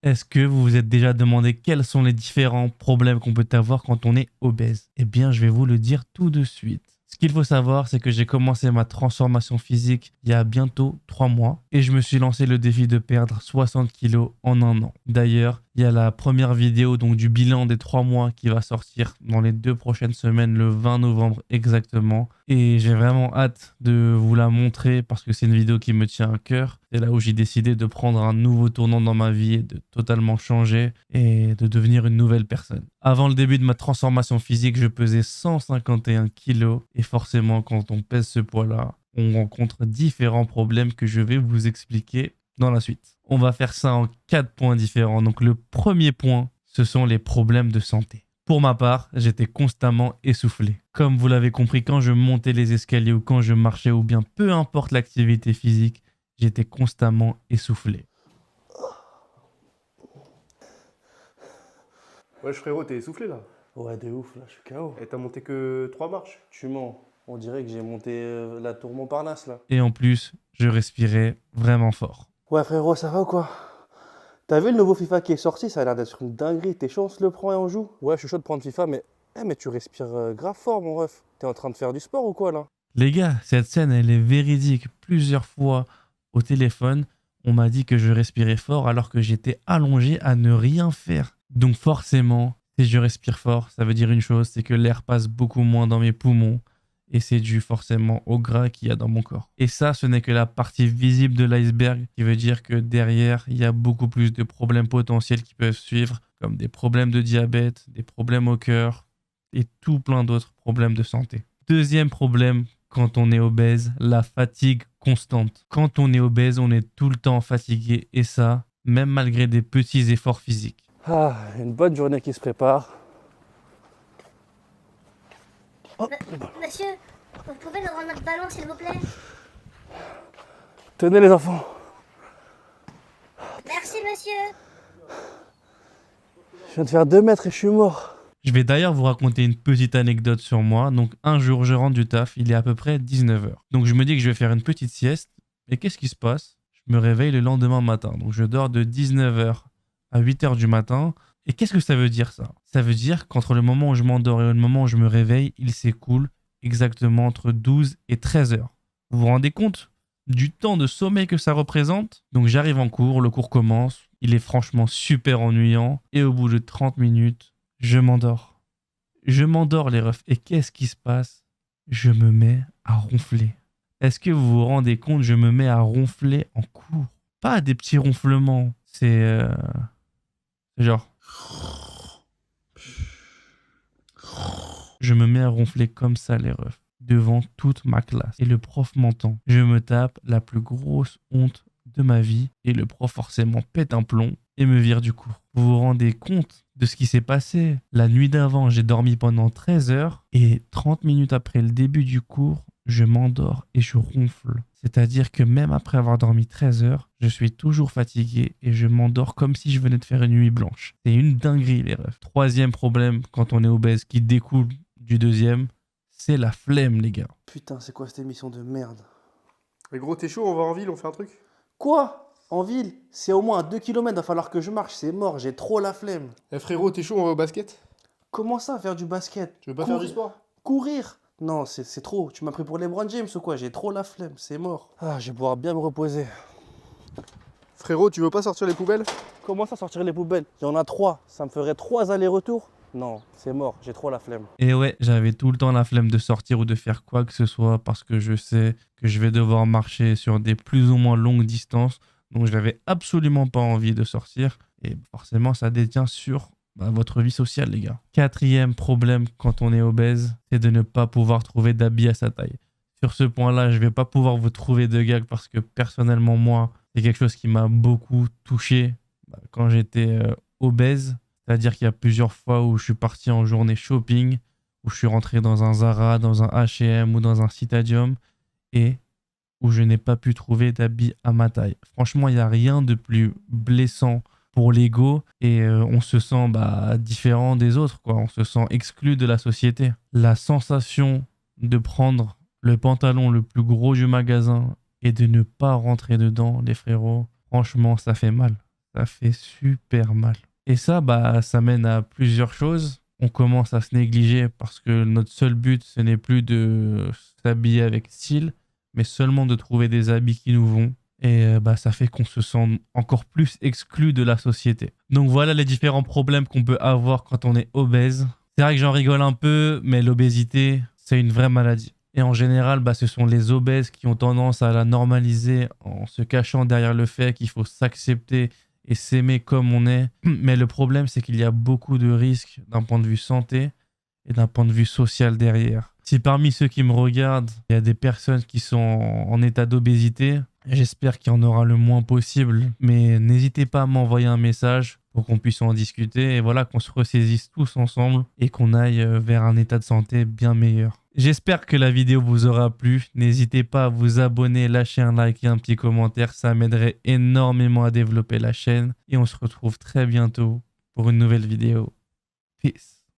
Est-ce que vous vous êtes déjà demandé quels sont les différents problèmes qu'on peut avoir quand on est obèse? Eh bien, je vais vous le dire tout de suite. Ce qu'il faut savoir, c'est que j'ai commencé ma transformation physique il y a bientôt 3 mois et je me suis lancé le défi de perdre 60 kilos en un an. D'ailleurs, il y a la première vidéo donc du bilan des 3 mois qui va sortir dans les 2 prochaines semaines, le 20 novembre exactement. Et j'ai vraiment hâte de vous la montrer parce que c'est une vidéo qui me tient à cœur. C'est là où j'ai décidé de prendre un nouveau tournant dans ma vie et de totalement changer et de devenir une nouvelle personne. Avant le début de ma transformation physique, je pesais 151 kilos et forcément quand on pèse ce poids-là, on rencontre différents problèmes que je vais vous expliquer dans la suite. On va faire ça en 4 points différents. Donc le premier point, ce sont les problèmes de santé. Pour ma part, j'étais constamment essoufflé. Comme vous l'avez compris, quand je montais les escaliers ou quand je marchais ou bien peu importe l'activité physique, j'étais constamment essoufflé. Wesh frérot, t'es essoufflé là. Ouais, de ouf, là, je suis KO. Et t'as monté que 3 marches. Tu mens. On dirait que j'ai monté la tour Montparnasse, là. Et en plus, je respirais vraiment fort. Ouais, frérot, ça va ou quoi? T'as vu le nouveau FIFA qui est sorti? Ça a l'air d'être une dinguerie. T'es chaud, on se le prend et on joue? Ouais, je suis chaud de prendre FIFA, mais... mais tu respires grave fort, mon ref. T'es en train de faire du sport ou quoi, là? Les gars, cette scène, elle est véridique. Plusieurs fois au téléphone, on m'a dit que je respirais fort alors que j'étais allongé à ne rien faire. Donc forcément, si je respire fort, ça veut dire une chose, c'est que l'air passe beaucoup moins dans mes poumons et c'est dû forcément au gras qu'il y a dans mon corps. Et ça, ce n'est que la partie visible de l'iceberg, qui veut dire que derrière, il y a beaucoup plus de problèmes potentiels qui peuvent suivre, comme des problèmes de diabète, des problèmes au cœur et tout plein d'autres problèmes de santé. Deuxième problème quand on est obèse, la fatigue constante. Quand on est obèse, on est tout le temps fatigué et ça, même malgré des petits efforts physiques. Ah, une bonne journée qui se prépare. Monsieur, vous pouvez nous rendre notre ballon, s'il vous plaît? Tenez, les enfants. Merci, monsieur. Je viens de faire 2 mètres et je suis mort. Je vais d'ailleurs vous raconter une petite anecdote sur moi. Donc un jour, je rentre du taf, il est à peu près 19h. Donc je me dis que je vais faire une petite sieste. Et qu'est-ce qui se passe? Je me réveille le lendemain matin. Donc je dors de 19h à 8h du matin. Et qu'est-ce que ça veut dire ça? Ça veut dire qu'entre le moment où je m'endors et le moment où je me réveille, il s'écoule exactement entre 12 et 13 heures. Vous vous rendez compte du temps de sommeil que ça représente? Donc j'arrive en cours, le cours commence. Il est franchement super ennuyant. Et au bout de 30 minutes, je m'endors. Je m'endors les refs. Et qu'est-ce qui se passe? Je me mets à ronfler. Est-ce que vous vous rendez compte? Je me mets à ronfler en cours. Pas des petits ronflements. C'est genre... Je me mets à ronfler comme ça les refs. Devant toute ma classe. Et le prof m'entend. Je me tape la plus grosse honte de ma vie. Et le prof forcément pète un plomb et me vire du cours. Vous vous rendez compte de ce qui s'est passé? La nuit d'avant, j'ai dormi pendant 13 heures et 30 minutes après le début du cours, je m'endors et je ronfle. C'est-à-dire que même après avoir dormi 13 heures, je suis toujours fatigué et je m'endors comme si je venais de faire une nuit blanche. C'est une dinguerie les refs. Troisième problème quand on est obèse qui découle du deuxième, c'est la flemme les gars. Putain, c'est quoi cette émission de merde? Mais gros, t'es chaud, on va en ville, on fait un truc? Quoi? En ville? C'est au moins à 2 km, va falloir que je marche, c'est mort, j'ai trop la flemme. Eh frérot, t'es chaud, on va au basket? Comment ça, faire du basket? Tu veux pas faire du sport? Courir? Non, c'est trop. Tu m'as pris pour LeBron James ou quoi? J'ai trop la flemme, c'est mort. Ah, je vais pouvoir bien me reposer. Frérot, tu veux pas sortir les poubelles? Comment ça, sortir les poubelles? Il y en a 3. Ça me ferait 3 allers-retours? Non, c'est mort, j'ai trop la flemme. Et ouais, j'avais tout le temps la flemme de sortir ou de faire quoi que ce soit parce que je sais que je vais devoir marcher sur des plus ou moins longues distances. Donc je n'avais absolument pas envie de sortir. Et forcément, ça détient sur votre vie sociale, les gars. Quatrième problème quand on est obèse, c'est de ne pas pouvoir trouver d'habits à sa taille. Sur ce point-là, je ne vais pas pouvoir vous trouver de gags parce que personnellement, moi, c'est quelque chose qui m'a beaucoup touché quand j'étais obèse. C'est-à-dire qu'il y a plusieurs fois où je suis parti en journée shopping, où je suis rentré dans un Zara, dans un H&M ou dans un Citadium et où je n'ai pas pu trouver d'habits à ma taille. Franchement, il n'y a rien de plus blessant pour l'ego et on se sent différent des autres, quoi. On se sent exclu de la société. La sensation de prendre le pantalon le plus gros du magasin et de ne pas rentrer dedans, les frérots, franchement, ça fait mal. Ça fait super mal. Et ça, bah, ça mène à plusieurs choses. On commence à se négliger parce que notre seul but, ce n'est plus de s'habiller avec style, mais seulement de trouver des habits qui nous vont. Et bah, ça fait qu'on se sent encore plus exclu de la société. Donc voilà les différents problèmes qu'on peut avoir quand on est obèse. C'est vrai que j'en rigole un peu, mais l'obésité, c'est une vraie maladie. Et en général, bah, ce sont les obèses qui ont tendance à la normaliser en se cachant derrière le fait qu'il faut s'accepter et s'aimer comme on est. Mais le problème, c'est qu'il y a beaucoup de risques d'un point de vue santé et d'un point de vue social derrière. Si parmi ceux qui me regardent, il y a des personnes qui sont en état d'obésité, j'espère qu'il y en aura le moins possible. Mais n'hésitez pas à m'envoyer un message pour qu'on puisse en discuter et voilà, qu'on se ressaisisse tous ensemble et qu'on aille vers un état de santé bien meilleur. J'espère que la vidéo vous aura plu. N'hésitez pas à vous abonner, lâcher un like et un petit commentaire. Ça m'aiderait énormément à développer la chaîne. Et on se retrouve très bientôt pour une nouvelle vidéo. Peace.